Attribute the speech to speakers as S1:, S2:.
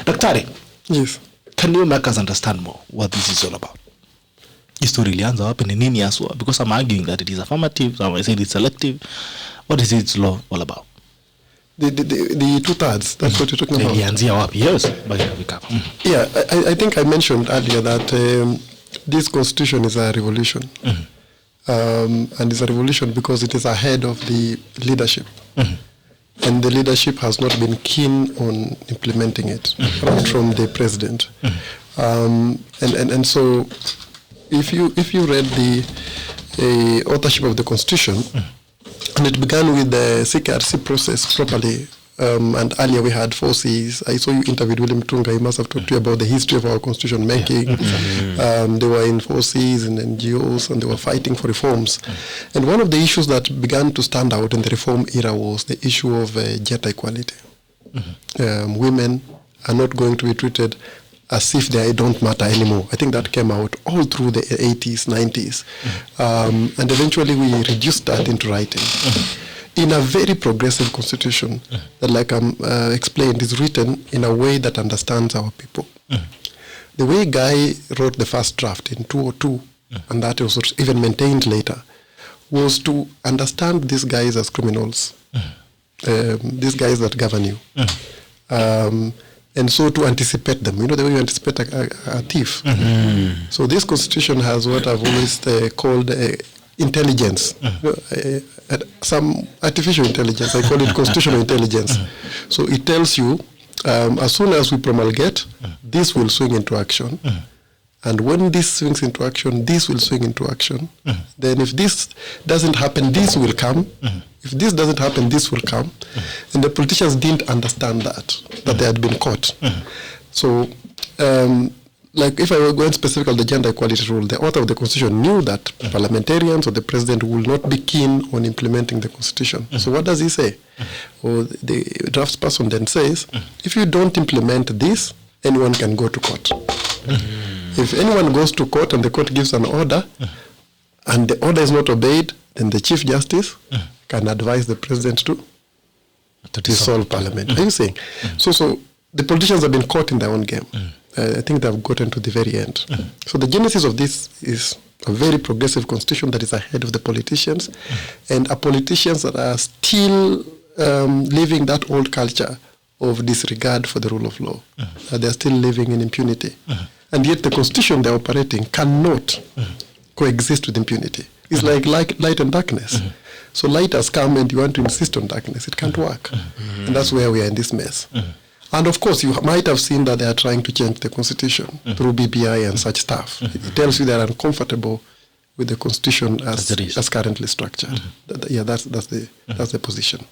S1: Daktari.
S2: Yes.
S1: Can you make us understand more what this is all about? History ilianza wapi, ni nini haswa? Because I'm arguing that it is affirmative, some say it's selective. What is its law all about?
S2: The 2/3, that's what you're talking about.
S1: Ilianzia wapi? Yes.
S2: Yeah, I think I mentioned earlier that this constitution is a revolution. And it's a revolution because it is ahead of the leadership. And the leadership has not been keen on implementing it, right from the president. And so if you read the authorship of the constitution, and it began with the CKRC process properly, and earlier we had 4 Cs. I saw you interviewed William Tunga. He must have talked to you about the history of our constitution making. They were in 4 Cs and NGOs, and they were fighting for reforms. And one of the issues that began to stand out in the reform era was the issue of gender equality. Women are not going to be treated as if they don't matter anymore. I think that came out all through the 80s, 90s. And eventually we reduced that into writing. In a very progressive constitution that, like explained, is written in a way that understands our people. The way Guy wrote the first draft in 2002, and that was even maintained later, was to understand these guys as criminals, these guys that govern you. And so to anticipate them, the way you anticipate a thief. So this constitution has what I've always called intelligence, some artificial intelligence. I call it constitutional intelligence. So it tells you, as soon as we promulgate, this will swing into action. And when this swings into action, this will swing into action. Then if this doesn't happen, this will come. If this doesn't happen, this will come. And the politicians didn't understand that they had been caught. So, like if I were going specifically on the gender equality rule, the author of the constitution knew that parliamentarians or the president will not be keen on implementing the constitution. So what does he say? Or the draftsperson then says, if you don't implement this, anyone can go to court. If anyone goes to court and the court gives an order, and the order is not obeyed, then the Chief Justice can advise the president to dissolve parliament. Are you saying? So the politicians have been caught in their own game. I think they've gotten to the very end. So the genesis of this is a very progressive constitution that is ahead of the politicians, and politicians that are still living that old culture of disregard for the rule of law. They are still living in impunity. And yet the constitution they're operating cannot coexist with impunity. It's like light and darkness. So light has come and you want to insist on darkness. It can't work. And that's where we are in this mess. And of course, you might have seen that they are trying to change the constitution through BBI and such stuff. It tells you they are uncomfortable with the constitution as currently structured. Yeah, that's the position.